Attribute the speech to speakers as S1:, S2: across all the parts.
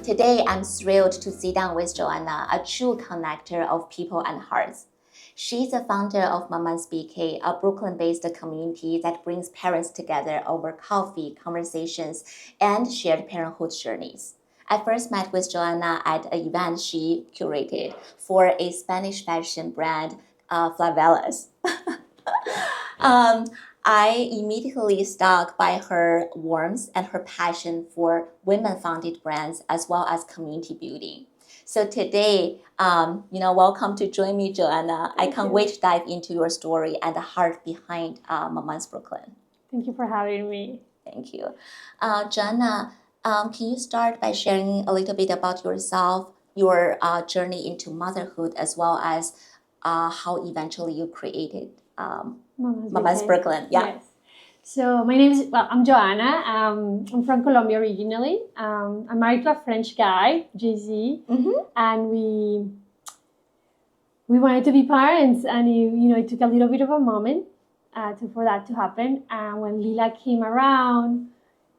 S1: Today, I'm thrilled to sit down with Johanna, a true connector of people and hearts. She's the founder of MamansBK, a Brooklyn-based community that brings parents together over coffee, conversations, and shared parenthood journeys. I first met with Johanna at an event she curated for a Spanish fashion brand, Flavelas. um, I immediately struck by her warmth and her passion for women-founded brands as well as community building. So today, welcome to join me, Johanna. I can't wait to dive into your story and the heart behind Mamans Brooklyn.
S2: Thank you for having me.
S1: Thank you. Johanna, can you start by sharing a little bit about yourself, your journey into motherhood, as well as how eventually you created Mamans Brooklyn?
S2: Yeah. Yes. So my name is, I'm Johanna. I'm from Colombia originally. I'm married to a French guy, Jay-Z, and we wanted to be parents, and it took a little bit of a moment for that to happen. And when Lila came around,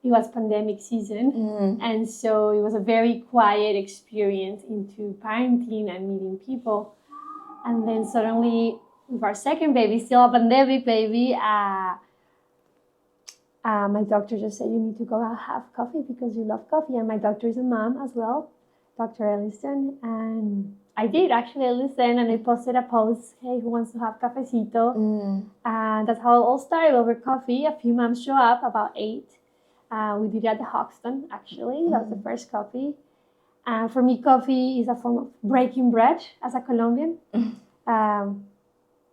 S2: it was pandemic season, and so it was a very quiet experience into parenting and meeting people. And then suddenly, with our second baby, still a pandemic baby, my doctor just said, you need to go out have coffee because you love coffee. And my doctor is a mom as well, Dr. Ellison. And I did actually listen, and I posted a post, hey, who wants to have cafecito? And that's how it all started, over coffee. A few moms show up, about 8. We did it at the Hoxton, actually. That was the first coffee. And for me, coffee is a form of breaking bread as a Colombian.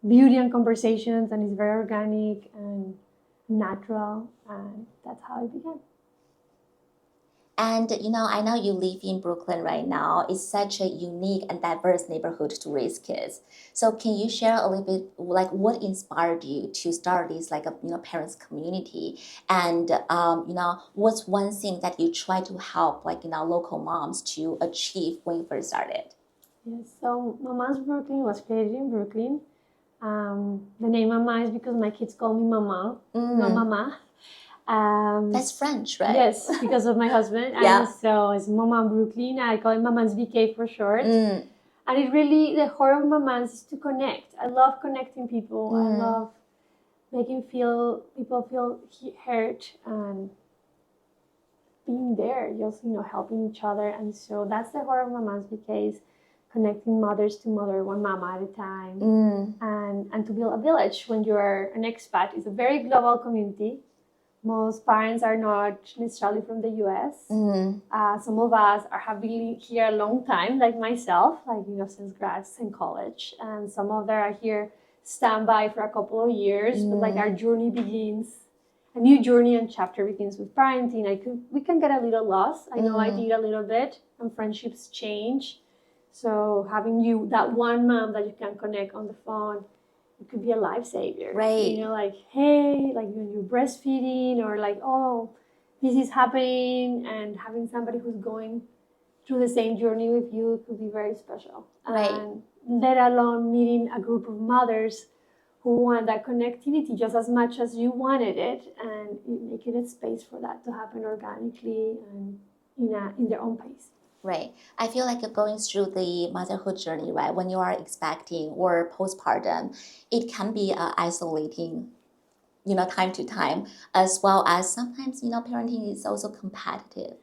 S2: Beauty and conversations, and it's very organic and natural, and that's how it began.
S1: And I know you live in Brooklyn right now. It's such a unique and diverse neighborhood to raise kids. So can you share a little bit, like, what inspired you to start this, like, a parents community? And what's one thing that you try to help, local moms to achieve when you first started?
S2: Yes. So Mama's Brooklyn was created in Brooklyn. The name Mama is because my kids call me Mama, not Mama.
S1: That's French, right?
S2: Yes, because of my husband.
S1: Yeah.
S2: And so it's Mama Brooklyn. I call it MamansBK for short. And it really, the heart of Mamans is to connect. I love connecting people. I love making people feel heard and being there, just helping each other. And so that's the heart of MamansBK, is connecting mothers to mother, one mama at a time, and to build a village. When you are an expat, it's a very global community. Most parents are not necessarily from the US. Some of us have been here a long time, like myself, since grads and college. And some of them are here standby for a couple of years, but our journey begins, a new journey and chapter begins with parenting. We can get a little lost. I know I did a little bit, and friendships change. So having that one mom that you can connect on the phone, it could be a lifesaver.
S1: Right.
S2: Hey, when you're breastfeeding, or oh, this is happening, and having somebody who's going through the same journey with you could be very special.
S1: Right.
S2: And let alone meeting a group of mothers who want that connectivity just as much as you wanted it, and making a space for that to happen organically and in their own pace.
S1: Right. I feel like going through the motherhood journey, right, when you are expecting or postpartum, it can be isolating, time to time, as well as sometimes, parenting is also competitive.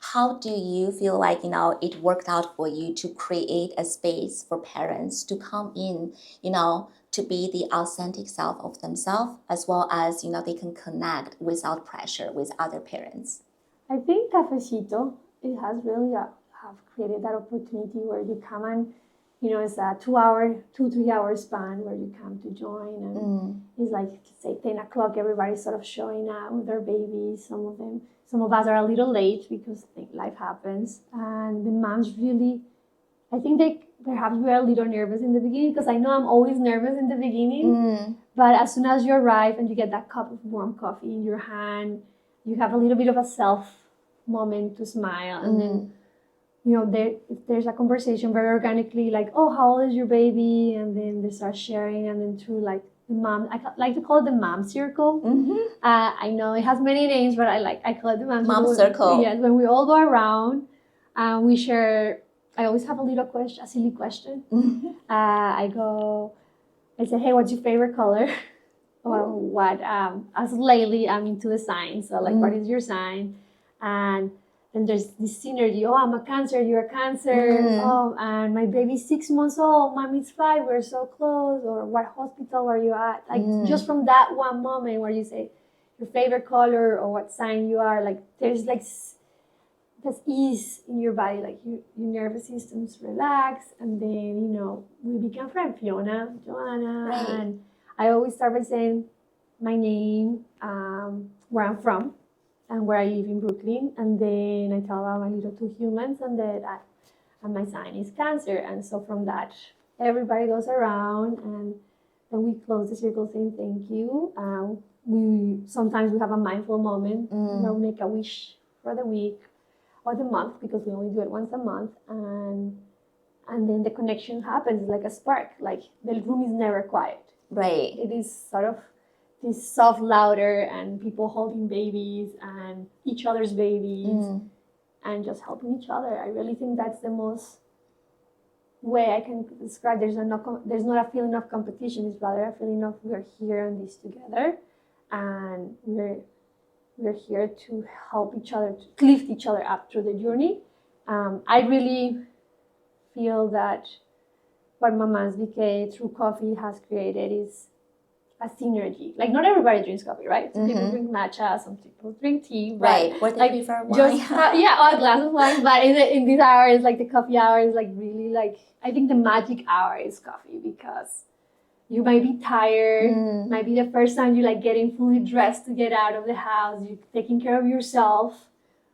S1: How do you feel like, it worked out for you to create a space for parents to come in, to be the authentic self of themselves, as well as, they can connect without pressure with other parents?
S2: I think cafecito, it has really have created that opportunity where you come and, it's a 2-3 hour span where you come to join, and it's like, say, 10 o'clock, everybody's sort of showing up with their babies. Some of us are a little late because life happens, and the moms really, I think perhaps we are a little nervous in the beginning, because I know I'm always nervous in the beginning, but as soon as you arrive and you get that cup of warm coffee in your hand, you have a little bit of a self moment to smile, and then if there's a conversation very organically, like, oh, how old is your baby? And then they start sharing, and then through the mom, I like to call it the mom circle. I know it has many names, but I call it the mom
S1: circle.
S2: Yes, when we all go around We share. I always have a little question, a silly question. I say, hey, what's your favorite color? Or what? As lately, I'm into the sign. So like, what is your sign? And then there's this synergy. Oh, I'm a Cancer. You're a Cancer. Oh, and my baby's 6 months old. Mommy's 5. We're so close. Or what hospital were you at? Like just from that one moment where you say your favorite color or what sign you are. Like there's like this ease in your body. Like your nervous system's relax, and then we become friends. Fiona, Johanna,
S1: Right.
S2: and I always start by saying my name, where I'm from, and where I live in Brooklyn. And then I tell about my little 2 humans, and my sign is Cancer. And so from that, everybody goes around, and then we close the circle saying thank you. Sometimes we have a mindful moment where we make a wish for the week or the month, because we only do it once a month. And then the connection happens like a spark. Like the room is never quiet.
S1: Right.
S2: It is sort of this soft louder, and people holding babies and each other's babies and just helping each other. I really think that's the most way I can describe. There's not a feeling of competition. It's rather a feeling of we're here on this together, and we're here to help each other, to lift each other up through the journey. I really feel that what MamansBK through coffee has created is a synergy. Like not everybody drinks coffee, right? Some people drink matcha, some people drink tea,
S1: right? Or they prefer wine.
S2: Or a glass of wine. But in these hours, like the coffee hour is like really like, I think the magic hour is coffee, because you might be tired. Might be the first time you like getting fully dressed to get out of the house. You're taking care of yourself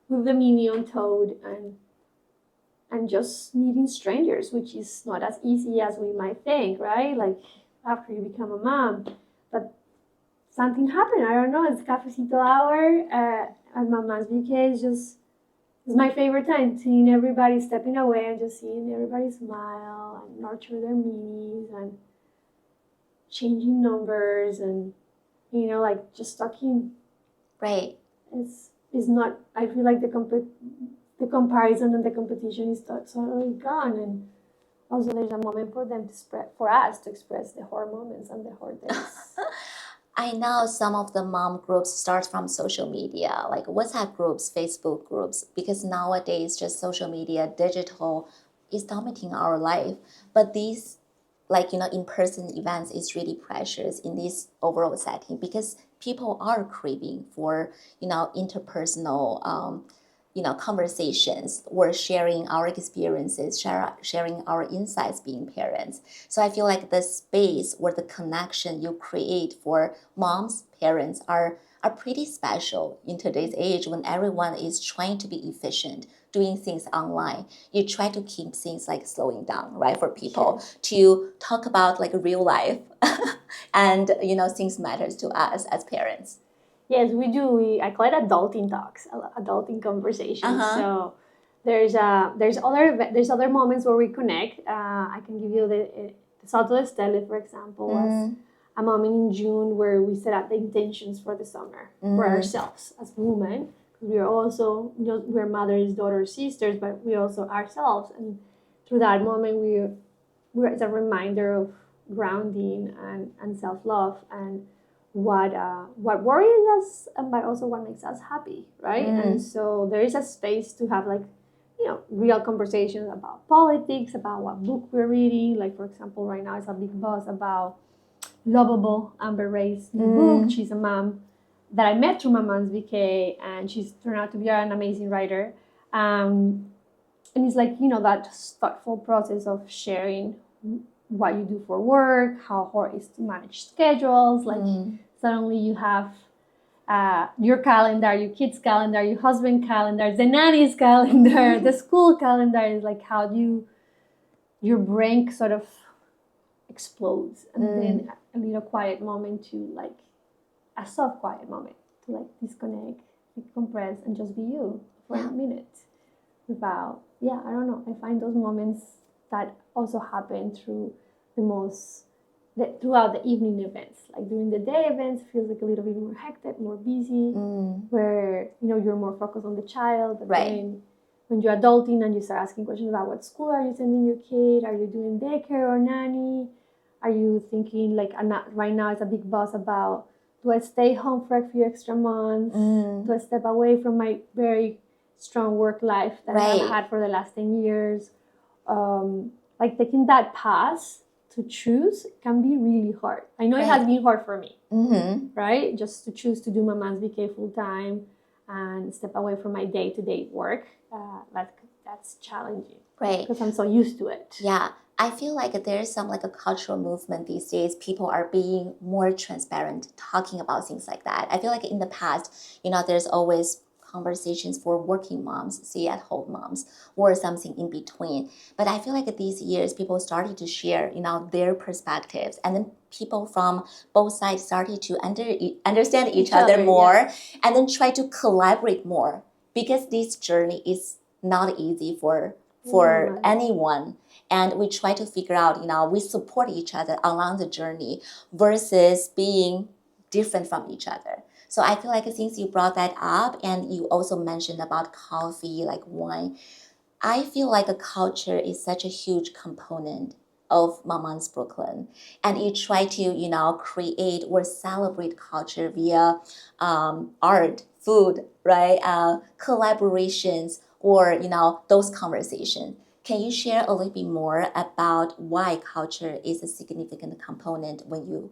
S2: with the mini on toad, and just meeting strangers, which is not as easy as we might think, right? Like after you become a mom. But something happened. I don't know. It's cafecito hour at MamansBK. It's my favorite time, seeing everybody stepping away and just seeing everybody smile and nurture their minis and changing numbers and like just talking.
S1: Right.
S2: It's not. I feel like the comparison and the competition is totally gone, and also there's a moment for us to express the hard moments and the hard days.
S1: I know some of the mom groups start from social media, like WhatsApp groups, Facebook groups, because nowadays just social media, digital is dominating our life. But these, in-person events is really precious in this overall setting, because people are craving for, interpersonal, conversations, or sharing our experiences, sharing our insights being parents. So I feel like the space or the connection you create for moms, parents are pretty special in today's age, when everyone is trying to be efficient, doing things online. You try to keep things like slowing down, right, for people to talk about like real life and things matters to us as parents.
S2: Yes, we do. I call it adulting talks, adulting conversations. So there's other moments where we connect. I can give you the Salto de Stelle, for example, was a moment in June where we set out the intentions for the summer for ourselves as women. We are also, we're mothers, daughters, sisters, but we also ourselves. And through that moment, we're it's a reminder of grounding and self-love and what worries us, but also what makes us happy, right? And so there is a space to have real conversations about politics, about what book we're reading. Like for example, right now it's a big buzz about Lovable, Amber Ray's new book. She's a mom that I met through MamansBK, and she's turned out to be an amazing writer. And it's like that thoughtful process of sharing what you do for work, how hard it is to manage schedules. Like suddenly you have your calendar, your kids' calendar, your husband's calendar, the nanny's calendar, the school calendar. Is like how your brain sort of explodes, and then a little quiet moment to a soft quiet moment to disconnect, decompress, and just be you for a minute without I don't know. I find those moments that also happen throughout the evening events. Like during the day events feels like a little bit more hectic, more busy, where you're more focused on the child, but then when you're adulting and you start asking questions about what school are you sending your kid? Are you doing daycare or nanny? Are you thinking like right now it's a big buzz about, do I stay home for a few extra months? Do I step away from my very strong work life that I've had for the last 10 years? Like taking that path to choose can be really hard. I know it has been hard for me, right? Just to choose to do MamansBK full time and step away from my day-to-day work. That's challenging,
S1: right?
S2: Because I'm so used to it.
S1: Yeah, I feel like there's some like a cultural movement these days. People are being more transparent, talking about things like that. I feel like in the past, there's always conversations for working moms, stay-at-home moms, or something in between. But I feel like these years, people started to share, their perspectives, and then people from both sides started to understand each other more, and then try to collaborate more, because this journey is not easy for anyone. And we try to figure out, we support each other along the journey versus being different from each other. So I feel like since you brought that up, and you also mentioned about coffee, like wine, I feel like a culture is such a huge component of Maman's Brooklyn. And you try to, create or celebrate culture via art, food, right? Collaborations, or, those conversations. Can you share a little bit more about why culture is a significant component when you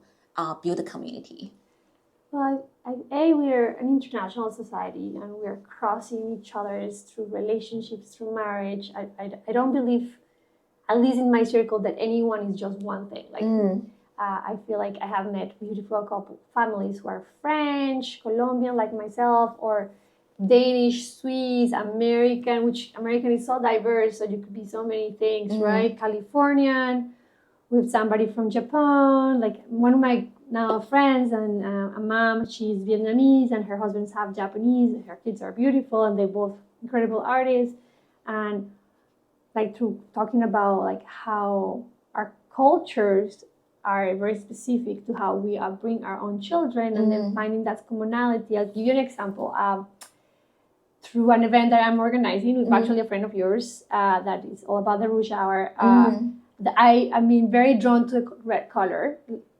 S1: build a community?
S2: Well, we're an international society, and we're crossing each other's through relationships, through marriage. I don't believe, at least in my circle, that anyone is just one thing. Like, I feel like I have met beautiful families who are French, Colombian, like myself, or Danish, Swiss, American, which American is so diverse, so you could be so many things, right? Californian, with somebody from Japan, like one of my now friends, and a mom, she's Vietnamese, and her husband's half Japanese, and her kids are beautiful, and they're both incredible artists. And like through talking about like how our cultures are very specific to how we bring our own children, and then finding that commonality. I'll give you an example. Through an event that I'm organizing with actually a friend of yours, that is all about the Rouge Hour. I'm being very drawn to the red color,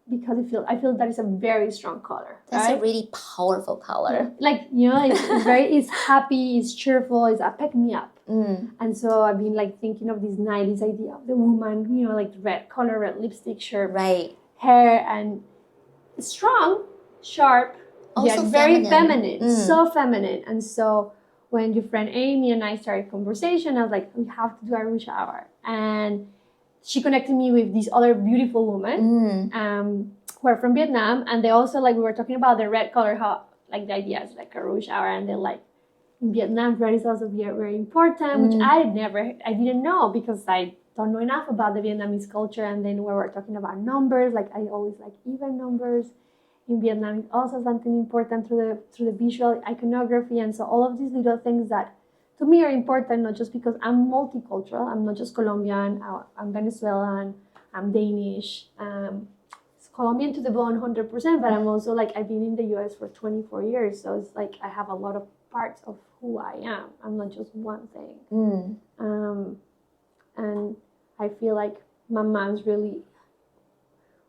S2: because I feel that is a very strong color.
S1: That's a really powerful color.
S2: Yeah. Like, it's happy, it's cheerful, it's a pick me up. And so I've been like thinking of this 90s idea of the woman, like red color, red lipstick, shirt,
S1: right,
S2: hair, and strong, sharp,
S1: also
S2: yet very feminine, so feminine. And so when your friend Amy and I started conversation, I was like, we have to do a Rouge Hour. And she connected me with these other beautiful women who are from Vietnam. And they also, like, we were talking about the red color, how, like, the idea is like a Rouge Hour. And they're like, in Vietnam, red is also very, very important, which I didn't know, because I don't know enough about the Vietnamese culture. And then we were talking about numbers, like I always like even numbers. In Vietnam, it's also something important through the visual iconography. And so all of these little things that to me are important, not just because I'm multicultural. I'm not just Colombian, I'm Venezuelan, I'm Danish, it's Colombian to the bone 100%, but I'm also like, I've been in the US for 24 years. So it's like I have a lot of parts of who I am. I'm not just one thing. And I feel like my mom's really,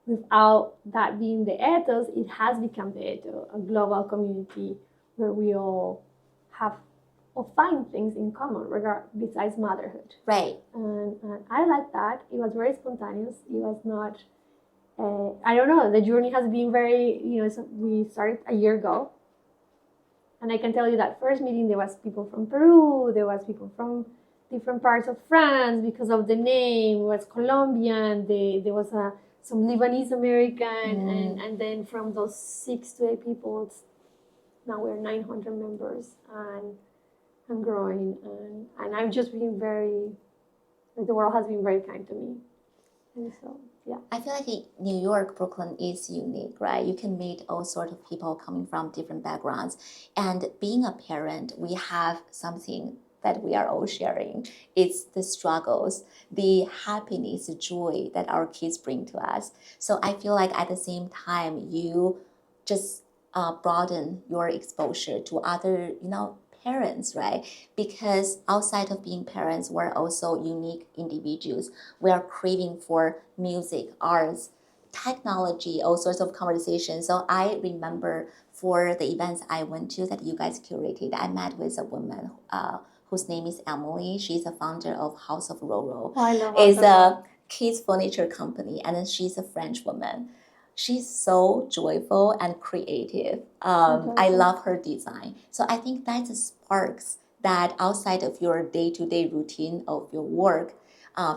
S2: without that being the ethos, it has become the ethos, a global community where we all have or find things in common besides motherhood.
S1: Right.
S2: And I like that. It was very spontaneous. It was not, I don't know, the journey has been very, we started a year ago. And I can tell you that first meeting, there was people from Peru, there was people from different parts of France because of the name. It was Colombian, there was some Lebanese American, and then from those 6 to 8 people, now we're 900 members and growing. And I've just been the world has been very kind to me. And so, yeah.
S1: I feel like New York, Brooklyn is unique, right? You can meet all sorts of people coming from different backgrounds. And being a parent, we have something that we are all sharing. It's the struggles, the happiness, the joy that our kids bring to us. So I feel like at the same time, you just broaden your exposure to other, parents, right? Because outside of being parents, we're also unique individuals. We are craving for music, arts, technology, all sorts of conversations. So I remember for the events I went to that you guys curated, I met with a woman whose name is Emily. She's a founder of House of Roro.
S2: Oh, I love
S1: It's
S2: House of
S1: a kids furniture company, and then she's a French woman. She's so joyful and creative. I love her design. So I think that's the sparks that outside of your day-to-day routine of your work,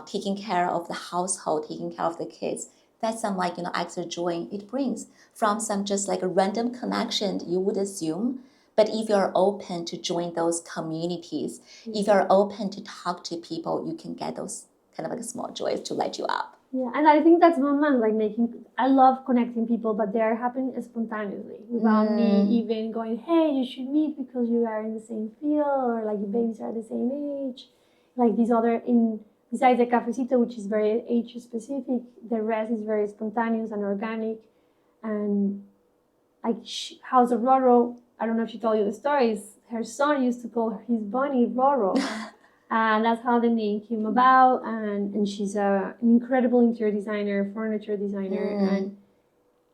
S1: taking care of the household, taking care of the kids, that's some like, extra joy it brings from some just like a random connection you would assume. But if you're open to join those communities, if you're open to talk to people, you can get those kind of like small joys to light you up.
S2: Yeah, and I think that's Maman, like I love connecting people, but they are happening spontaneously without me even going, hey, you should meet because you are in the same field, or like your babies are the same age. Like these other, besides the cafecito, which is very age specific, the rest is very spontaneous and organic. And like House of Roro, I don't know if she told you the stories, her son used to call his bunny Roro. And that's how the name came about. And she's an incredible interior designer, furniture designer. And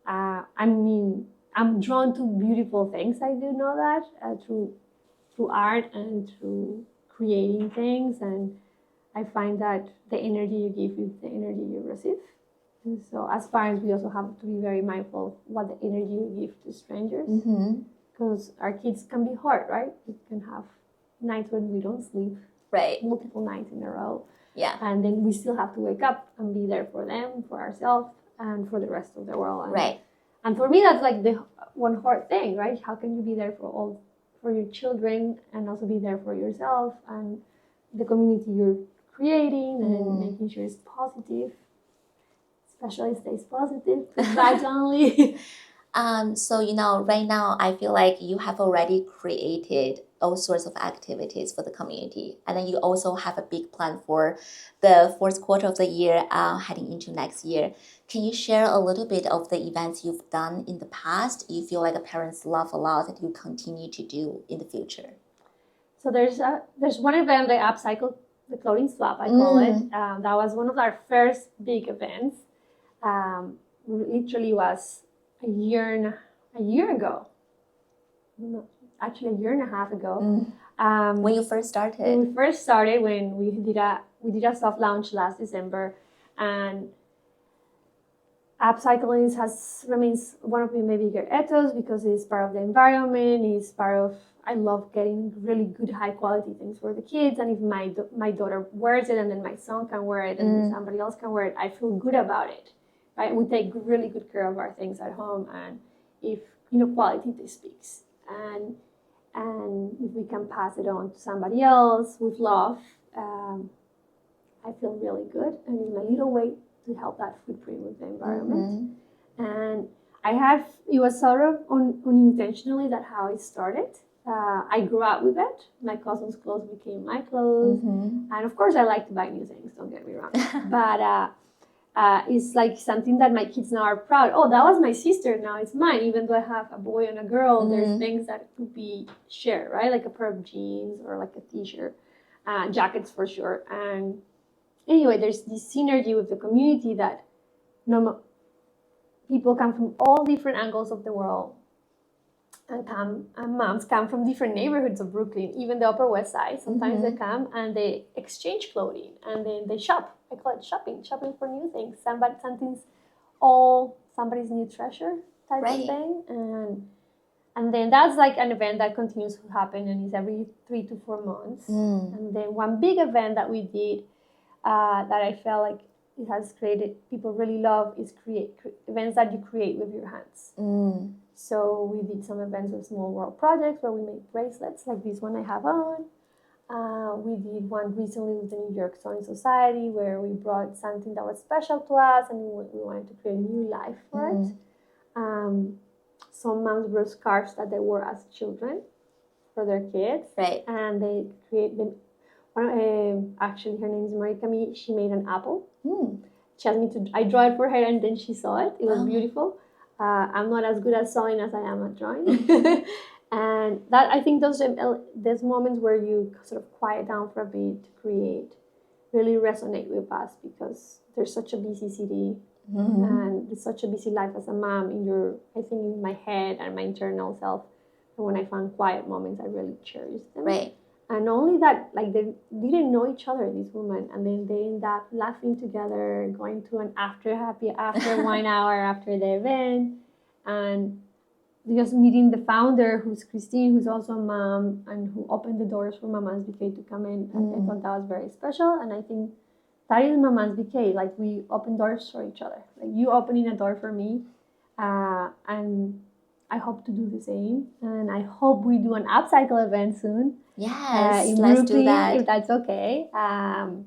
S2: I mean, I'm drawn to beautiful things. I do know that through art and through creating things. And I find that the energy you give is the energy you receive. And so as parents, we also have to be very mindful of what the energy you give to strangers. Because our kids can be hard, right? We can have nights when we don't sleep.
S1: Right.
S2: Multiple nights in a row.
S1: Yeah.
S2: And then we still have to wake up and be there for them, for ourselves, and for the rest of the world. And,
S1: right.
S2: And for me, that's like the one hard thing, right? How can you be there for your children and also be there for yourself and the community you're creating and making sure it's positive, especially stays positive, vibes only.
S1: So, right now, I feel like you have already created all sorts of activities for the community. And then you also have a big plan for the fourth quarter of the year, heading into next year. Can you share a little bit of the events you've done in the past, you feel like the parents love a lot that you continue to do in the future?
S2: So there's one event, the Upcycle, the clothing swap, I call it. That was one of our first big events. Literally was a year ago. No, actually a year and a half ago.
S1: When you first started?
S2: When we first started, when we did a soft launch last December, and upcycling remains one of my bigger ethos because it's part of the environment. It's part of, I love getting really good high quality things for the kids, and if my daughter wears it and then my son can wear it and somebody else can wear it, I feel good about it. Right? We take really good care of our things at home, and if quality speaks, and if we can pass it on to somebody else with love, I feel really good, and in my little way to help that footprint with the environment. And it was sort of unintentionally that how it started. I grew up with it. My cousin's clothes became my clothes, and of course I like to buy new things. Don't get me wrong, but. It's like something that my kids now are proud. Oh, that was my sister. Now it's mine. Even though I have a boy and a girl, there's things that could be shared, right? Like a pair of jeans or like a t-shirt, jackets for sure. And anyway, there's this synergy with the community that people come from all different angles of the world, and moms come from different neighborhoods of Brooklyn, even the Upper West Side. Sometimes they come and they exchange clothing and then they shop. I call it shopping for new things. Something's somebody's new treasure type of thing. And then that's like an event that continues to happen and is every 3 to 4 months. And then one big event that we did that I felt like it has created, people really love, is events that you create with your hands. So we did some events with Small World Projects where we made bracelets like this one I have on. We did one recently with the New York Sewing Society where we brought something that was special to us and we wanted to create a new life for it. Some moms brought scarves that they wore as children for their kids.
S1: Right.
S2: And they create them. Actually, her name is Marika. She made an apple. She asked me I drew it for her and then she saw it. It was beautiful. I'm not as good at sewing as I am at drawing. And that, I think there's moments where you sort of quiet down for a bit to create really resonate with us, because there's such a busy city and it's such a busy life as a mom I think in my head and my internal self. And when I find quiet moments, I really cherish them.
S1: Right.
S2: And only that, like, they didn't know each other, these women, and then they end up laughing together, going to an after wine hour after the event, and just meeting the founder, who's Christine, who's also a mom, and who opened the doors for MamansBK to come in. And I thought that was very special. And I think that is MamansBK. Like, we open doors for each other. Like, you opening a door for me, and I hope to do the same. And I hope we do an upcycle event soon.
S1: Yes,
S2: In
S1: let's
S2: Brooklyn,
S1: do that.
S2: if that's okay. And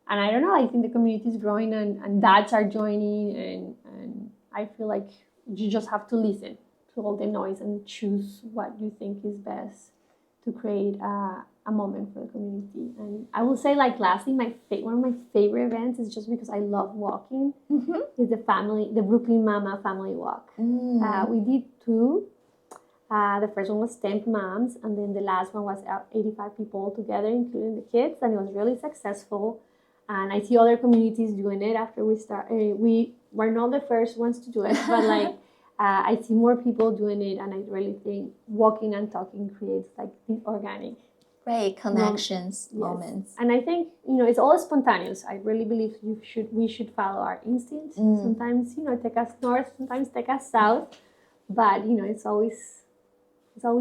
S2: I don't know, I think the community is growing, and dads are joining, and I feel like you just have to listen to all the noise and choose what you think is best to create a moment for the community. And I will say, like, lastly, one of my favorite events is just because I love walking. Is the Brooklyn Mama Family Walk. We did 2. The first one was 10 moms, and then the last one was 85 people together, including the kids, and it was really successful. And I see other communities doing it after we start. We were not the first ones to do it, but like I see more people doing it, and I really think walking and talking creates like these organic
S1: connections, moments.
S2: And I think, it's all spontaneous. I really believe we should follow our instincts. Sometimes, take us north, sometimes take us south, but it's always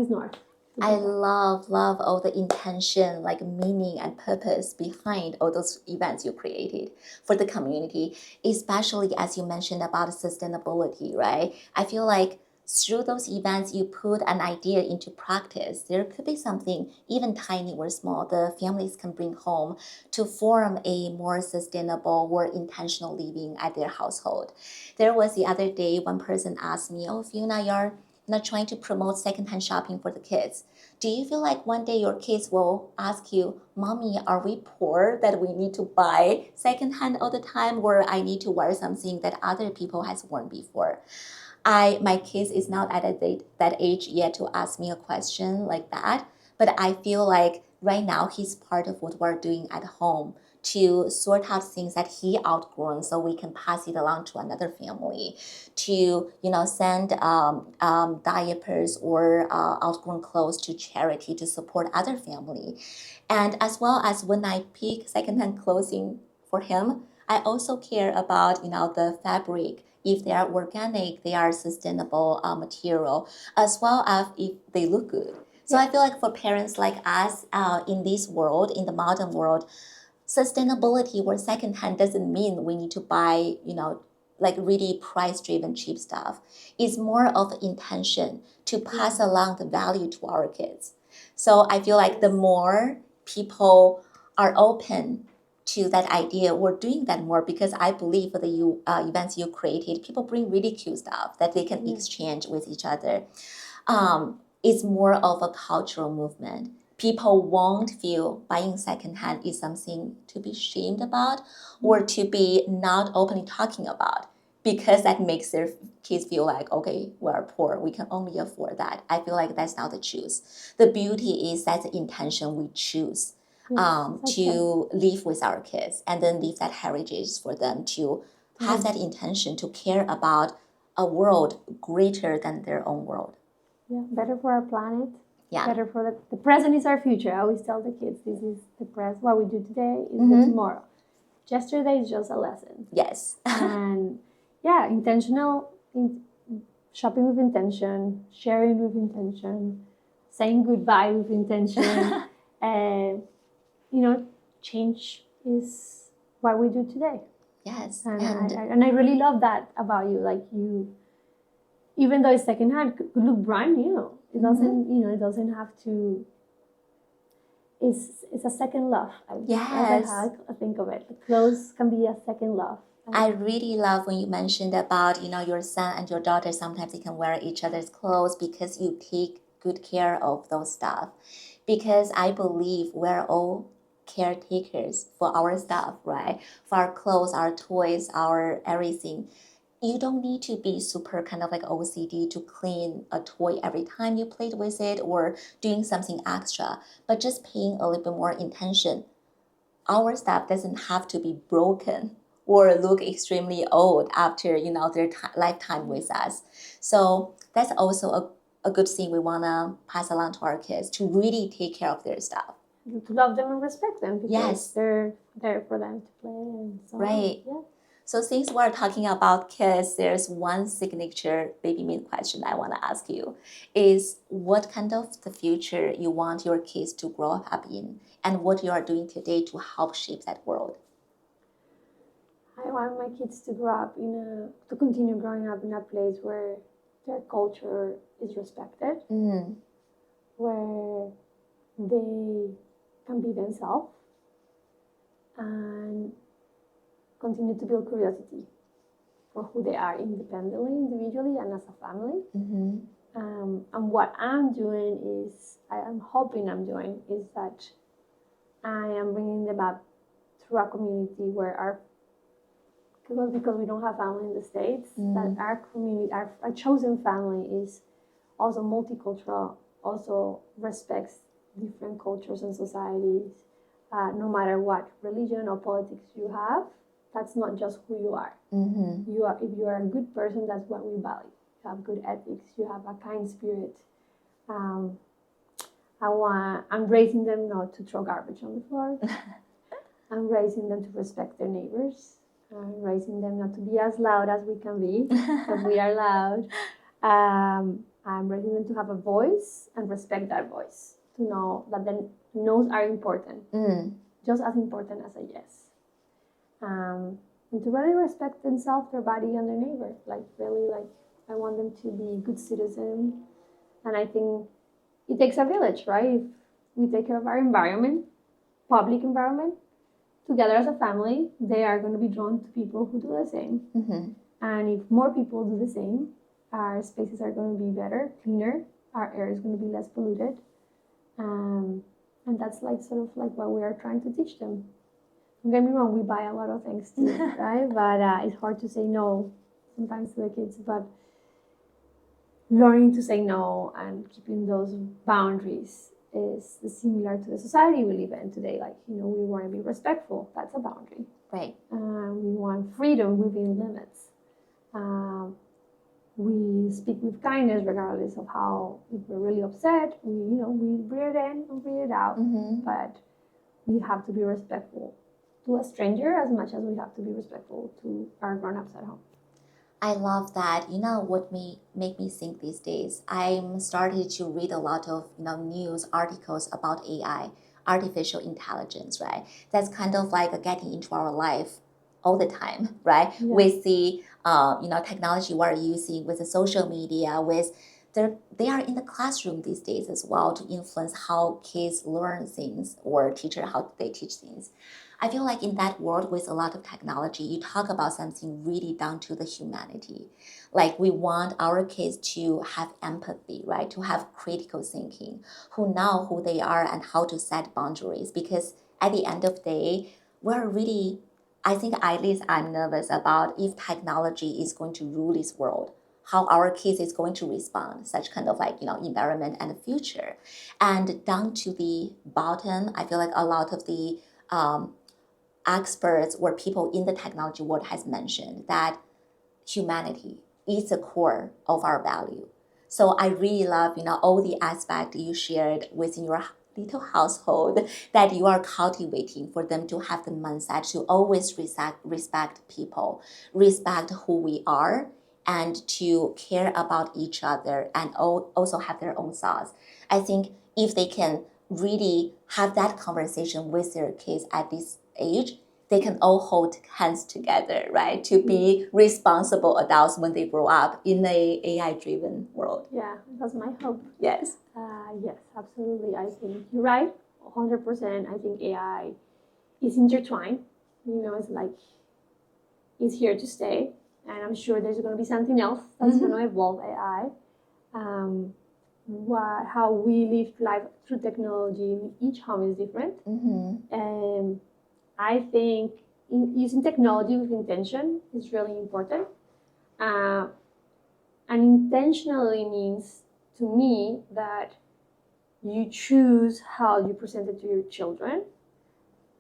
S2: north.
S1: I love all the intention, like meaning and purpose behind all those events you created for the community, especially as you mentioned about sustainability, right? I feel like through those events, you put an idea into practice. There could be something, even tiny or small, the families can bring home to form a more sustainable or intentional living at their household. There was the other day, one person asked me, "Oh, Fiona, you're not trying to promote secondhand shopping for the kids. Do you feel like one day your kids will ask you, Mommy, are we poor that we need to buy secondhand all the time, or I need to wear something that other people has worn before?" My kids is not at that age yet to ask me a question like that, but I feel like right now he's part of what we're doing at home to sort out things that he outgrown so we can pass it along to another family, to send diapers or outgrown clothes to charity to support other family. And as well as when I pick secondhand clothing for him, I also care about the fabric, if they are organic, they are sustainable material, as well as if they look good. So I feel like for parents like us in this world, in the modern world, sustainability or secondhand doesn't mean we need to buy, like really price-driven cheap stuff. It's more of intention to pass along the value to our kids. So I feel like the more people are open to that idea, we're doing that more, because I believe for the events you created, people bring really cute stuff that they can exchange with each other. It's more of a cultural movement. People won't feel buying secondhand is something to be shamed about or to be not openly talking about, because that makes their kids feel like, okay, we're poor, we can only afford that. I feel like that's not the choose. The beauty is that's the intention we choose to live with our kids, and then leave that heritage for them to have that intention to care about a world greater than their own world.
S2: Yeah, better for our planet.
S1: Yeah.
S2: Better for the present is our future. I always tell the kids, this is the present. What we do today is the tomorrow. Yesterday is just a lesson.
S1: Yes.
S2: And yeah, shopping with intention, sharing with intention, saying goodbye with intention. Change is what we do today.
S1: Yes.
S2: And I really love that about you. Like, you, even though it's secondhand, could look brand new. It doesn't, it doesn't have to. It's a second love. That's how I think of it. The clothes can be a second love.
S1: I really love when you mentioned about, your son and your daughter, sometimes they can wear each other's clothes because you take good care of those stuff. Because I believe we're all caretakers for our stuff, right? For our clothes, our toys, our everything. you don't need to be super kind of like OCD to clean a toy every time you played with it or doing something extra, but just paying a little bit more attention. Our stuff doesn't have to be broken or look extremely old after their lifetime with us. So that's also a good thing we want to pass along to our kids, to really take care of their stuff.
S2: To love them and respect them, because
S1: Yes,
S2: they're there for them to play and so
S1: right.
S2: on. Yeah.
S1: So since we're talking about kids, there's one signature baby meat question I want to ask you is what kind of the future you want your kids to grow up in, and what you are doing today to help shape that world?
S2: I want my kids to to continue growing up in a place where their culture is respected, where they can be themselves and continue to build curiosity for who they are independently, individually, and as a family. And what I'm doing is, I'm hoping I'm doing, is that I am bringing them up through a community where because we don't have family in the States, that our community, our chosen family is also multicultural, also respects different cultures and societies, no matter what religion or politics you have. That's not just who you are. If you are a good person, that's what we value. You have good ethics, you have a kind spirit. I'm raising them not to throw garbage on the floor. I'm raising them to respect their neighbors. I'm raising them not to be as loud as we can be, because we are loud. I'm raising them to have a voice and respect that voice, to know that the no's are important, just as important as a yes. And to really respect themselves, their body, and their neighbor. I want them to be good citizens. And I think it takes a village, right? If we take care of our environment, public environment, together as a family, they are going to be drawn to people who do the same. And if more people do the same, our spaces are going to be better, cleaner, our air is going to be less polluted. And that's sort of what we are trying to teach them. Don't get me wrong, we buy a lot of things too, right? But it's hard to say no sometimes to the kids. But learning to say no and keeping those boundaries is similar to the society we live in today. We want to be respectful. That's a boundary.
S1: Right.
S2: We want freedom within limits. We speak with kindness regardless of how, if we're really upset, we breathe in and breathe out. But we have to be respectful to a stranger as much as we have to be respectful to our grown-ups at home.
S1: I love that. You know what make me think these days? I'm starting to read a lot of news articles about AI, artificial intelligence, right? That's kind of like getting into our life all the time, right? Yeah. With the technology we're using, with the social media, they are in the classroom these days as well to influence how kids learn things or how they teach things. I feel like in that world with a lot of technology, you talk about something really down to the humanity. Like we want our kids to have empathy, right? To have critical thinking, who know who they are and how to set boundaries. Because at the end of the day, I think at least I'm nervous about if technology is going to rule this world, how our kids is going to respond, such kind of environment and the future. And down to the bottom, I feel like a lot of the experts or people in the technology world has mentioned that humanity is the core of our value. So I really love, all the aspects you shared within your little household that you are cultivating for them to have the mindset to always respect people, respect who we are, and to care about each other and also have their own thoughts. I think if they can really have that conversation with their kids at this age, they can all hold hands together, right? To be responsible adults when they grow up in a AI-driven world.
S2: Yeah, that's my hope.
S1: Yes.
S2: Yes, absolutely. I think you're right, 100%. I think AI is intertwined. It's here to stay. And I'm sure there's going to be something else that's going to evolve AI. How we live life through technology in each home is different. And I think using technology with intention is really important. And intentionally means to me that you choose how you present it to your children,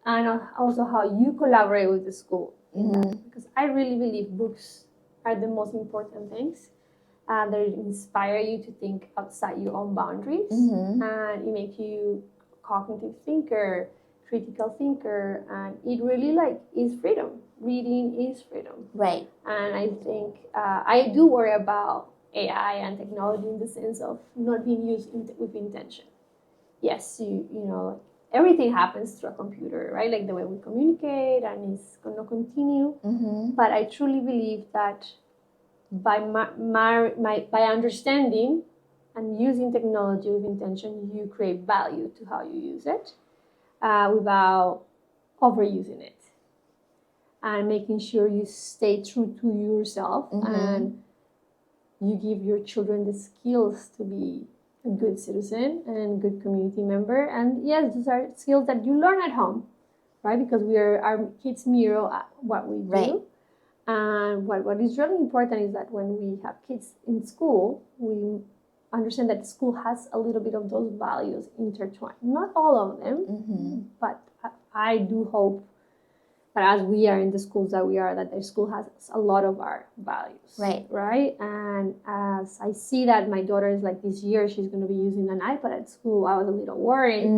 S2: and also how you collaborate with the school in that. Because I really believe books are the most important things. They inspire you to think outside your own boundaries, and it makes you cognitive thinker, critical thinker, and it really is freedom. Reading is freedom,
S1: right?
S2: And I think I do worry about AI and technology in the sense of not being used with intention. Yes, you know, everything happens through a computer, right? Like the way we communicate, and it's going to continue. But I truly believe that by by understanding and using technology with intention, you create value to how you use it without overusing it, and making sure you stay true to yourself and you give your children the skills to be a good citizen and good community member. And yes, these are skills that you learn at home, right? Because we are our kids mirror what we do.
S1: Right.
S2: And what is really important is that when we have kids in school, we understand that school has a little bit of those values intertwined. Not all of them, but I do hope that as we are in the schools that we are, that the school has a lot of our values. Right? And as I see that my daughter is like this year, she's going to be using an iPad at school, I was a little worried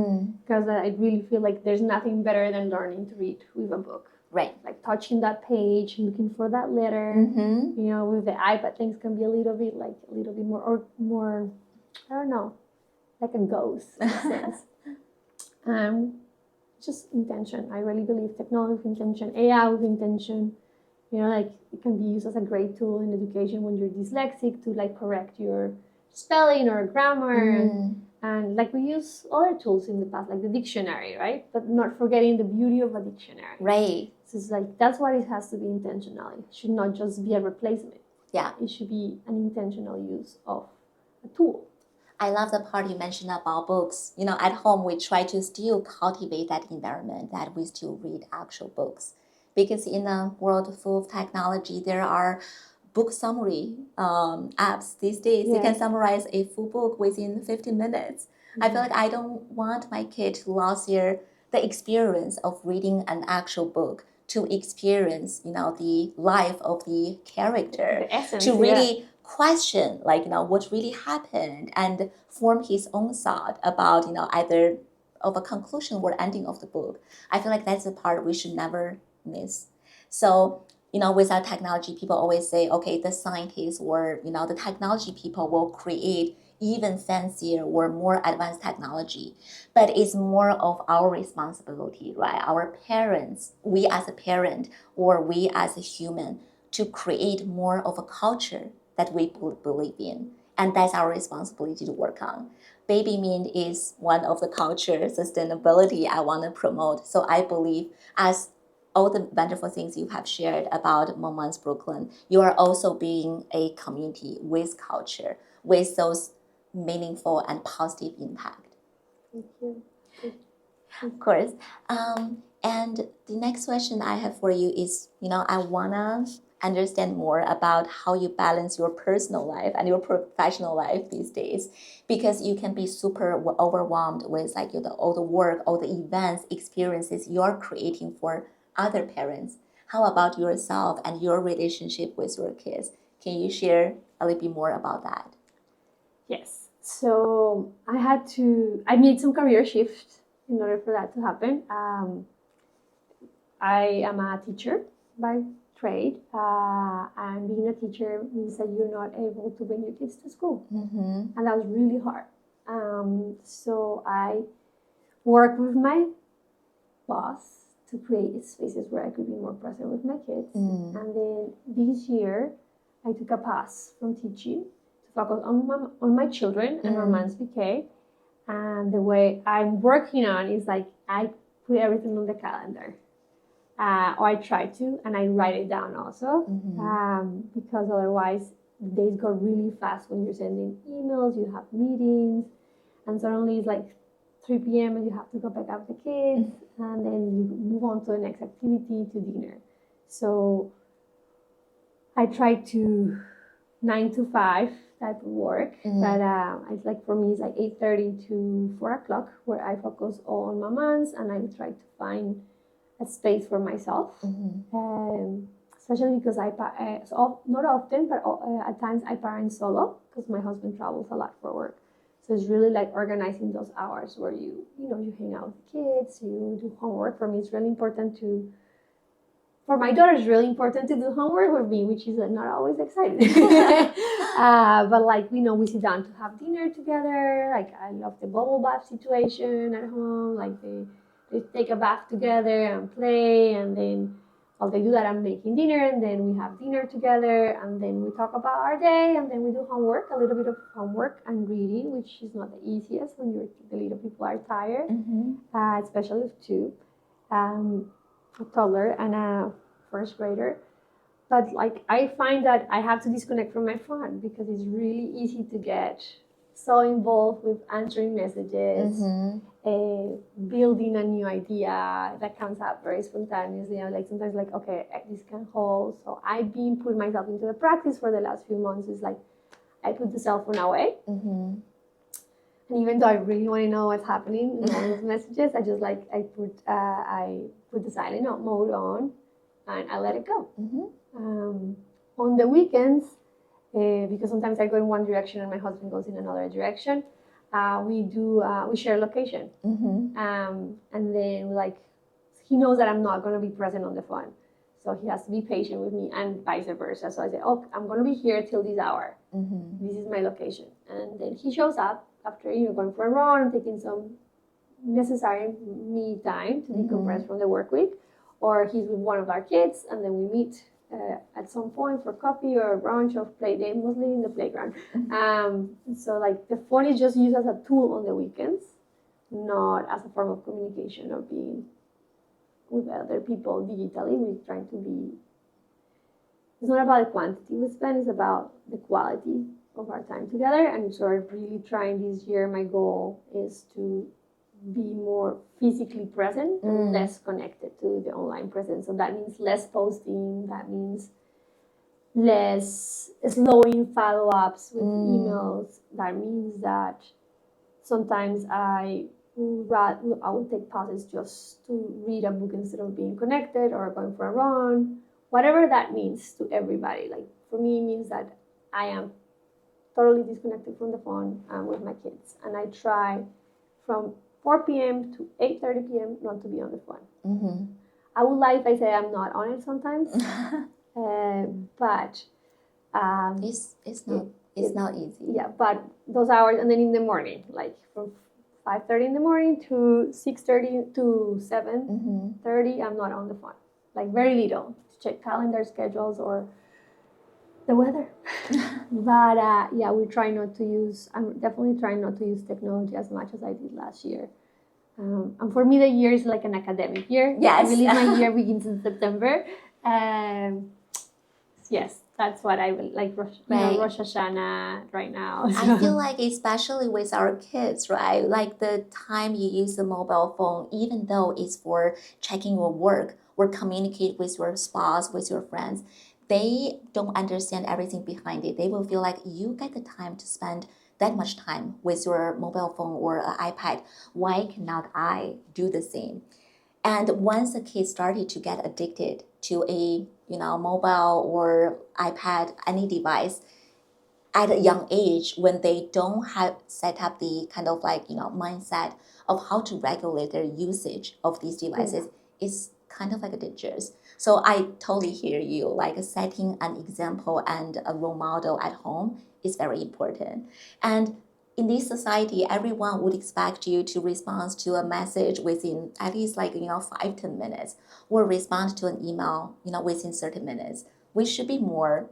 S2: because I really feel like there's nothing better than learning to read with a book.
S1: Right.
S2: Like touching that page, looking for that letter. You know, with the iPad, things can be a little bit more, I don't know, like a ghost in a sense. Just intention. I really believe technology with intention, AI with intention. You know, like it can be used as a great tool in education when you're dyslexic to like correct your spelling or grammar. And like we use other tools in the past, like the dictionary, right? But not forgetting the beauty of a dictionary.
S1: Right.
S2: So it's like, that's what it has to be intentional. It should not just be a replacement.
S1: Yeah.
S2: It should be an intentional use of a tool.
S1: I love the part you mentioned about books. You know, at home, we try to still cultivate that environment that we still read actual books. Because in a world full of technology, there are book summary apps these days. You can summarize a full book within 15 minutes. I feel like I don't want my kid to lose the experience of reading an actual book, to experience, you know, the life of the character,
S2: the essence,
S1: to really question, like, you know, what really happened, and form his own thought about, you know, either of a conclusion or ending of the book. I feel like that's the part we should never miss. So, you know, without technology, people always say, okay, the scientists or, you know, the technology people will create even fancier or more advanced technology. But it's more of our responsibility, right? Our parents, we as a parent or we as a human, to create more of a culture that we believe in. And that's our responsibility to work on. Baby meat is one of the culture sustainability I want to promote. So I believe, as all the wonderful things you have shared about Moments Brooklyn, you are also being a community with culture, with those meaningful and positive impact.
S2: Thank you.
S1: Of course. And the next question I have for you is, you know, I want to understand more about how you balance your personal life and your professional life these days, because you can be super overwhelmed with like all the work, all the events, experiences you're creating for other parents. How about yourself and your relationship with your kids? Can you share a little bit more about that?
S2: Yes. So I made some career shifts in order for that to happen. I am a teacher by trade, and being a teacher means that you're not able to bring your kids to school, and that was really hard. So I worked with my boss to create spaces where I could be more present with my kids. And then this year, I took a pass from teaching to focus on my children and MamansBK. And the way I'm working on is like I put everything on the calendar. Or I try to, and I write it down also, because otherwise the days go really fast when you're sending emails, you have meetings, and suddenly it's like 3 p.m. and you have to go pick up the kids, and then you move on to the next activity, to dinner. So I try to 9 to 5 type of work. But it's like for me, it's like 8:30 to 4 o'clock where I focus all on Mamans, and I try to find a space for myself. Especially because so not often, but at times I parent solo because my husband travels a lot for work. So it's really like organizing those hours where you hang out with the kids, you do homework. For me, it's really important for my daughter, it's really important to do homework with me, which is not always exciting. But like, we sit down to have dinner together. Like, I love the bubble bath situation at home. Like, they take a bath together and play, and then while they do that, I'm making dinner, and then we have dinner together, and then we talk about our day, and then we do homework, a little bit of homework and reading, which is not the easiest when the little people are tired, especially with two, a toddler and a first grader. But like, I find that I have to disconnect from my phone because it's really easy to get so involved with answering messages, building a new idea that comes up very spontaneously. Like sometimes like, okay, this can hold. So I've been putting myself into the practice for the last few months. Is like, I put the cell phone away. And even though I really want to know what's happening in all those messages, I just like, I put the silent mode on and I let it go. On the weekends, because sometimes I go in one direction and my husband goes in another direction, we share location. And then like, he knows that I'm not going to be present on the phone. So he has to be patient with me and vice versa. So I say, oh, I'm going to be here till this hour. This is my location. And then he shows up after, going for a run and taking some necessary me time to decompress from the work week. Or he's with one of our kids and then we meet at some point for coffee or brunch or play day, mostly in the playground. So like the phone is just used as a tool on the weekends, not as a form of communication or being with other people digitally. We're trying to be, it's not about the quantity we spend, it's about the quality of our time together. And so I'm really trying this year, my goal is to be more physically present and less connected to the online presence. So that means less posting, that means less slowing follow-ups with emails. That means that sometimes I will take pauses just to read a book instead of being connected or going for a run, whatever that means to everybody. Like for me, it means that I am totally disconnected from the phone with my kids. And I try from 4 p.m. to 8:30 p.m. not to be on the phone. I would lie if I say I'm not on it sometimes, but
S1: it's not easy.
S2: Yeah, but those hours, and then in the morning, like from 5:30 in the morning to 6:30 to 7:30, I'm not on the phone. Like very little to check calendar schedules or the weather. But yeah, I'm definitely trying not to use technology as much as I did last year. And for me, the year is like an academic year.
S1: Yes.
S2: I believe my year begins in September. Yes, that's what I will like. Rosh Hashanah right now.
S1: I feel like especially with our kids, right? Like the time you use the mobile phone, even though it's for checking your work or communicate with your spouse, with your friends, they don't understand everything behind it. They will feel like you get the time to spend that much time with your mobile phone or an iPad. Why cannot I do the same? And once the kids started to get addicted to a mobile or iPad, any device, at a young age, when they don't have set up the kind of like mindset of how to regulate their usage of these devices, it's kind of like dangerous. So I totally hear you. Like setting an example and a role model at home is very important. And in this society, everyone would expect you to respond to a message within at least 5-10 minutes, or respond to an email within 30 minutes. We should be more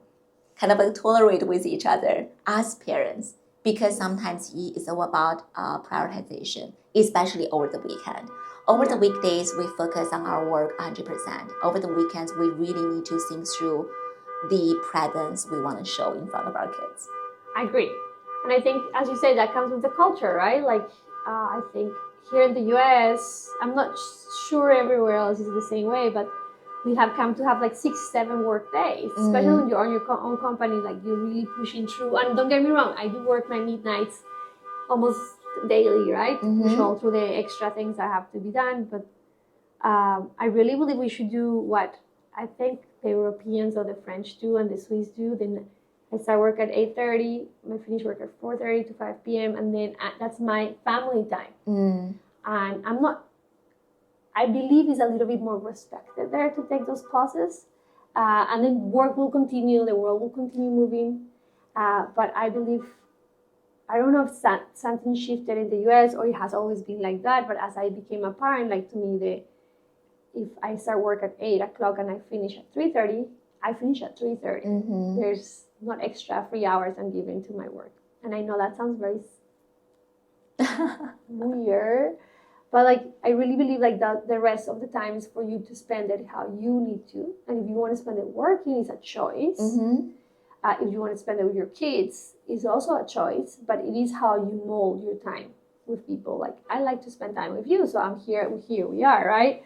S1: kind of tolerate with each other as parents, because sometimes it's all about prioritization, especially over the weekend. Over the weekdays, we focus on our work 100%. Over the weekends, we really need to think through the presence we want to show in front of our kids.
S2: I agree. And I think, as you say, that comes with the culture, right? Like, I think here in the US, I'm not sure everywhere else is the same way, but we have come to have like 6-7 work days, especially when you're on your own company, like you're really pushing through. And don't get me wrong, I do work my midnights almost daily, right? To push all through the extra things that have to be done. But I really believe we should do what I think the Europeans or the French do and the Swiss do. Then I start work at 8:30, I finish work at 4:30 to 5 p.m. and then that's my family time. And I believe it's a little bit more respected there to take those pauses. And then work will continue, the world will continue moving. But I believe, I don't know if something shifted in the US or it has always been like that, but as I became a parent, like to me, if I start work at 8 o'clock and I finish at 3:30, I finish at 3:30. There's not extra 3 hours I'm giving to my work. And I know that sounds very weird, but like I really believe like that the rest of the time is for you to spend it how you need to. And if you want to spend it working, it's a choice. If you want to spend it with your kids, it's also a choice, but it is how you mold your time with people. Like I like to spend time with you, so I'm here we are, right?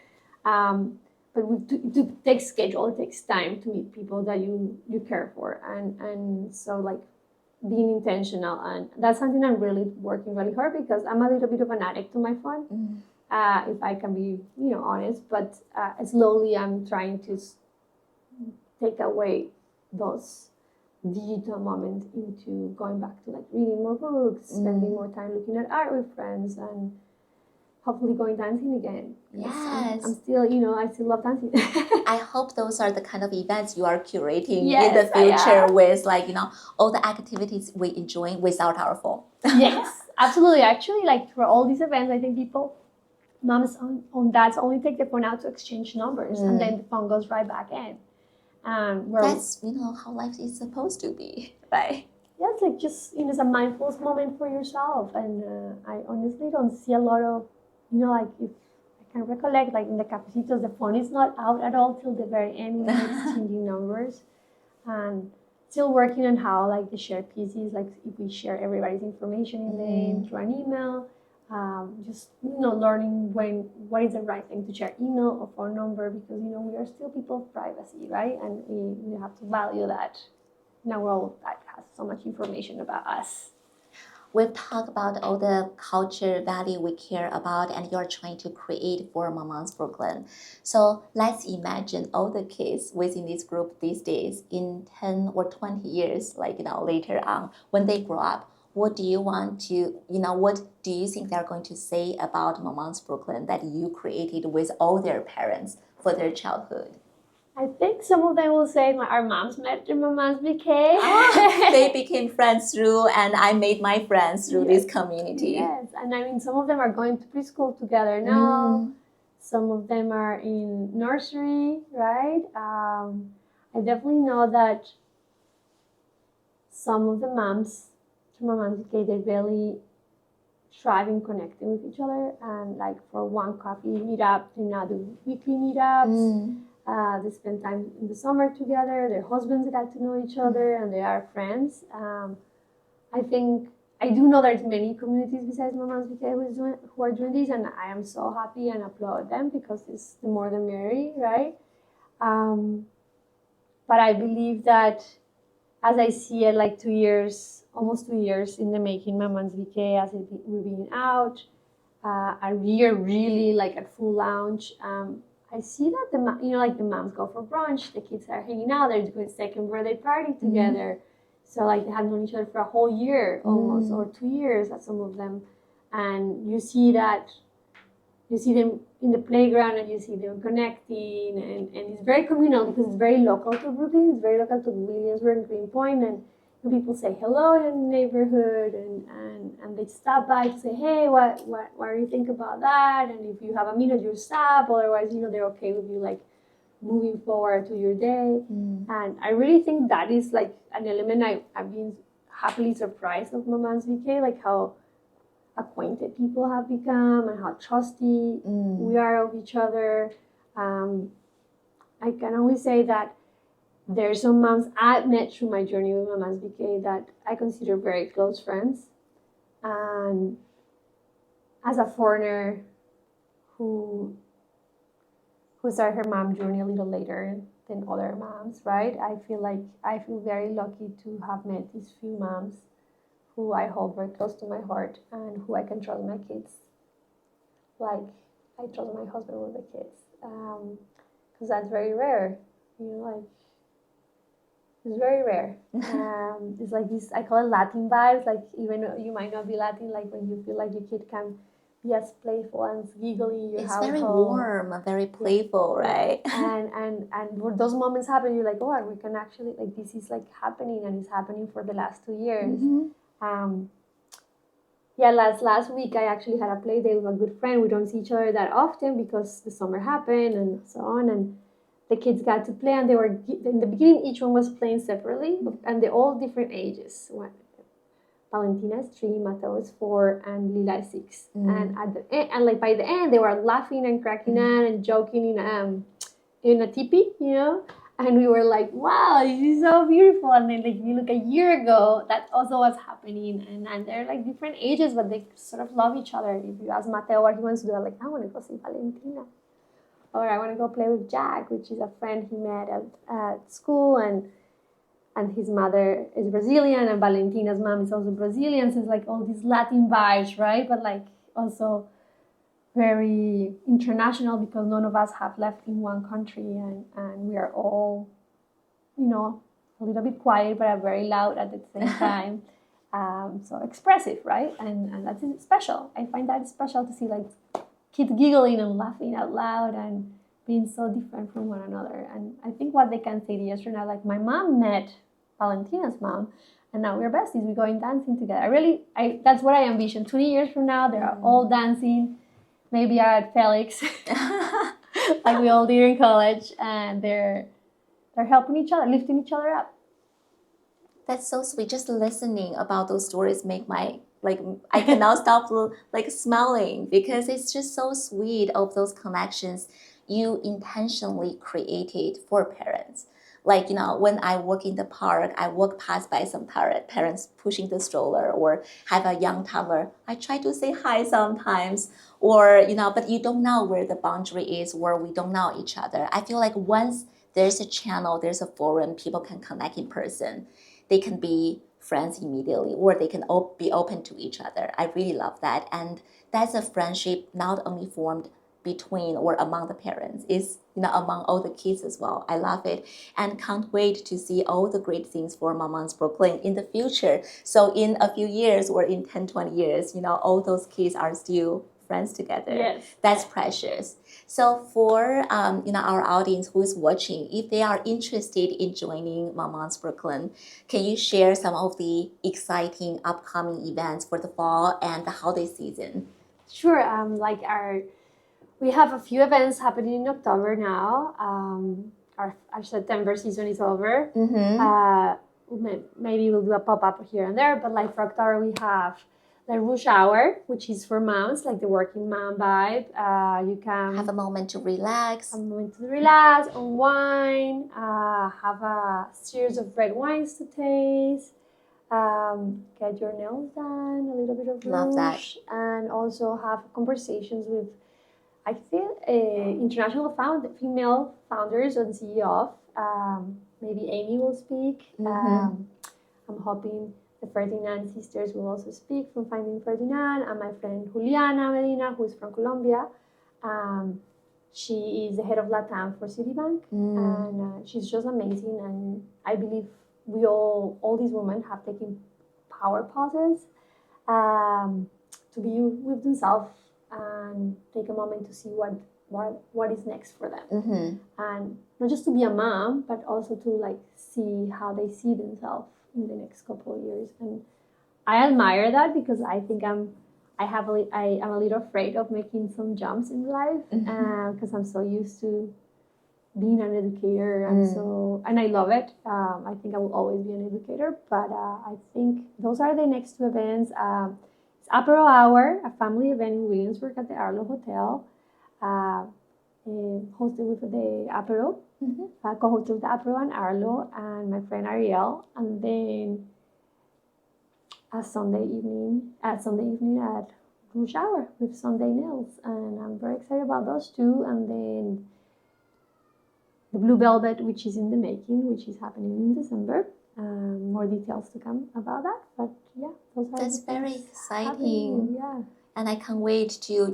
S2: But it takes schedule, it takes time to meet people that you care for, and so like being intentional, and that's something I'm really working really hard because I'm a little bit of an addict to my phone, if I can be honest. But slowly I'm trying to take away those digital moments into going back to like reading more books, spending more time looking at art with friends, and hopefully going dancing again.
S1: Yes.
S2: I'm still, I still love dancing.
S1: I hope those are the kind of events you are curating
S2: Yes,
S1: in the future with like, all the activities we enjoy without our phone.
S2: Yes, absolutely. Actually, like for all these events, I think moms on dads only take the phone out to exchange numbers and then the phone goes right back in.
S1: That's, how life is supposed to be, right?
S2: Yeah, it's like just, it's a mindful moment for yourself. And I honestly don't see a lot of, like if I can recollect, like in the cafecitos, the phone is not out at all till the very end when we're exchanging numbers. And still working on how like the shared pieces, like if we share everybody's information in the through an email, just learning what is the right thing to share, email or phone number, because we are still people of privacy, right? And we have to value that in a world that has so much information about us.
S1: We've talked about all the culture value we care about and you're trying to create for Mamans Brooklyn. So let's imagine all the kids within this group these days in 10 or 20 years, later on, when they grow up, what do you want to, what do you think they're going to say about Mamans Brooklyn that you created with all their parents for their childhood?
S2: I think some of them will say our moms met through MamansBK.
S1: They became friends through, and I made my friends through this community.
S2: Yes, and I mean, some of them are going to preschool together now. Some of them are in nursery, right? I definitely know that some of the moms through MamansBK, they really thrive in connecting with each other. And like for one coffee meetup, they now do weekly meetups. They spend time in the summer together. Their husbands got to know each other, and they are friends. I think I do know there's many communities besides MamansBK who are doing this, and I am so happy and applaud them because it's the more the merry, right? But I believe that as I see it, like almost 2 years in the making, MamansBK, as we're being out, a year really like at full launch. I see that the moms go for brunch, the kids are hanging out, they're doing second birthday party together. So like they have known each other for a whole year almost, or 2 years at some of them. And you see them in the playground and you see them connecting, and it's very communal because it's very local to Brooklyn, it's very local to Williamsburg and Greenpoint, and people say hello in the neighborhood, and they stop by to say, hey, what do you think about that? And if you have a minute, you stop. Otherwise, they're okay with you like moving forward to your day. And I really think that is like an element I've been happily surprised of MamansBK, like how acquainted people have become and how trusty we are of each other. I can only say that there are some moms I've met through my journey with MamansBK that I consider very close friends. And as a foreigner who who started her mom journey a little later than other moms, right? I feel very lucky to have met these few moms who I hold very close to my heart and who I can trust my kids, like I trust my husband with the kids, because that's very rare, like it's very rare. It's like this, I call it Latin vibes, like even though you might not be Latin, like when you feel like your kid can be as playful and giggly in your
S1: It's
S2: household.
S1: very warm, very playful, right?
S2: And when those moments happen, you're like, oh, we can actually, like, this is like happening, and it's happening for the last 2 years. Last week I actually had a play date with a good friend. We don't see each other that often because the summer happened and so on, and the kids got to play, and they were in the beginning each one was playing separately, and they're all different ages. Valentina is 3, Mateo is 4, and Lila is 6. And at the end, and like by the end, they were laughing and cracking on and joking in a teepee, And we were like, wow, this is so beautiful. And then, like, if you look a year ago, that also was happening. And they're like different ages, but they sort of love each other. If you ask Mateo what he wants to do, I'm like, I want to go see Valentina. Or I want to go play with Jack, which is a friend he met at school. And his mother is Brazilian, and Valentina's mom is also Brazilian. So it's like all these Latin vibes, right? But like also very international, because none of us have left in one country, and we are all, a little bit quiet, but are very loud at the same time. So expressive, right? And that's special. I find that special to see like kids giggling and laughing out loud and being so different from one another. And I think what they can say years from now, like my mom met Valentina's mom, and now we're besties. We're going dancing together. That's what I envision. 20 years from now, they're all dancing, maybe at Felix, like we all did in college, and they're helping each other, lifting each other up.
S1: That's so sweet. Just listening about those stories make my, I cannot stop smiling, because it's just so sweet of those connections you intentionally created for parents. Like, when I walk in the park, I walk past by some parents pushing the stroller or have a young toddler. I try to say hi sometimes, or, but you don't know where the boundary is, or we don't know each other. I feel like once there's a channel, there's a forum, people can connect in person. They can be friends immediately, or they can be open to each other. I really love that. And that's a friendship not only formed between or among the parents, is among all the kids as well. I love it, and can't wait to see all the great things for Mamans Brooklyn in the future. So in a few years, or in 10-20 years, all those kids are still friends together.
S2: Yes.
S1: That's precious. So for our audience who is watching, if they are interested in joining Mamans Brooklyn, can you share some of the exciting upcoming events for the fall and the holiday season?
S2: Sure. We have a few events happening in October now. Our September season is over. Maybe we'll do a pop-up here and there, but like for October, we have the Rush Hour, which is for moms, like the working mom vibe. You can
S1: have a moment to relax.
S2: Unwind, have a series of red wines to taste, get your nails done, a little bit of
S1: Love that.
S2: And also have conversations with, I feel, international female founders and CEOs. Maybe Amy will speak. I'm hoping the Ferdinand sisters will also speak from Finding Ferdinand, and my friend Juliana Medina, who is from Colombia. She is the head of LATAM for Citibank, and she's just amazing. And I believe we all these women have taken power pauses to be with themselves and take a moment to see what is next for them, and not just to be a mom, but also to like see how they see themselves in the next couple of years. And I admire that, because I think I am a little afraid of making some jumps in life, because I'm so used to being an educator, and I love it. I think I will always be an educator, but I think those are the next two events. It's Apero Hour, a family event in Williamsburg at the Arlo Hotel, hosted with the Apero, co-hosted with the Apero and Arlo and my friend Ariel, and then a Sunday evening at Rush Hour with Sunday Nails, and I'm very excited about those two. And then the Blue Velvet, which is in the making, which is happening in December. More details to come about that, but yeah, those are
S1: That's
S2: the
S1: very
S2: things
S1: exciting.
S2: happening. Yeah.
S1: And I can't wait to,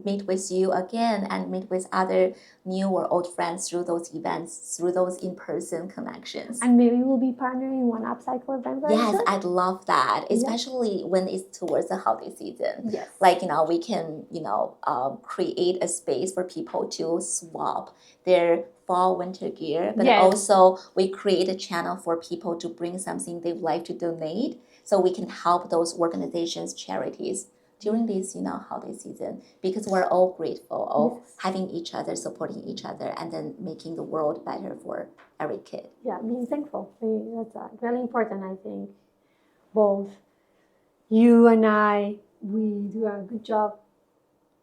S1: meet with you again and meet with other new or old friends through those events, through those in-person connections.
S2: And maybe we'll be partnering in one upcycle event very
S1: Yes,
S2: soon.
S1: I'd love that, especially when it's towards the holiday season.
S2: Yes.
S1: Like, we can, create a space for people to swap their fall winter gear, but also we create a channel for people to bring something they'd like to donate, so we can help those organizations, charities during this, holiday season, because we're all grateful of having each other, supporting each other, and then making the world better for every kid.
S2: Yeah, being thankful. That's really important, I think. Both you and I, we do a good job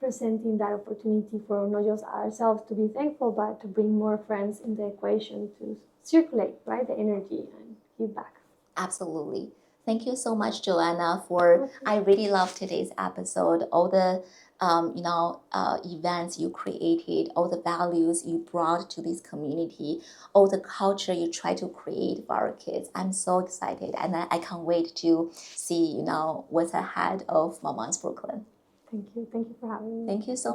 S2: presenting that opportunity for not just ourselves to be thankful, but to bring more friends in the equation to circulate, right, the energy and give back.
S1: Absolutely. Thank you so much, Joanna, for, I really love today's episode. All the, events you created, all the values you brought to this community, all the culture you try to create for our kids. I'm so excited, and I can't wait to see, what's ahead of Mamans Brooklyn.
S2: Thank you. Thank you for having me.
S1: Thank you so much.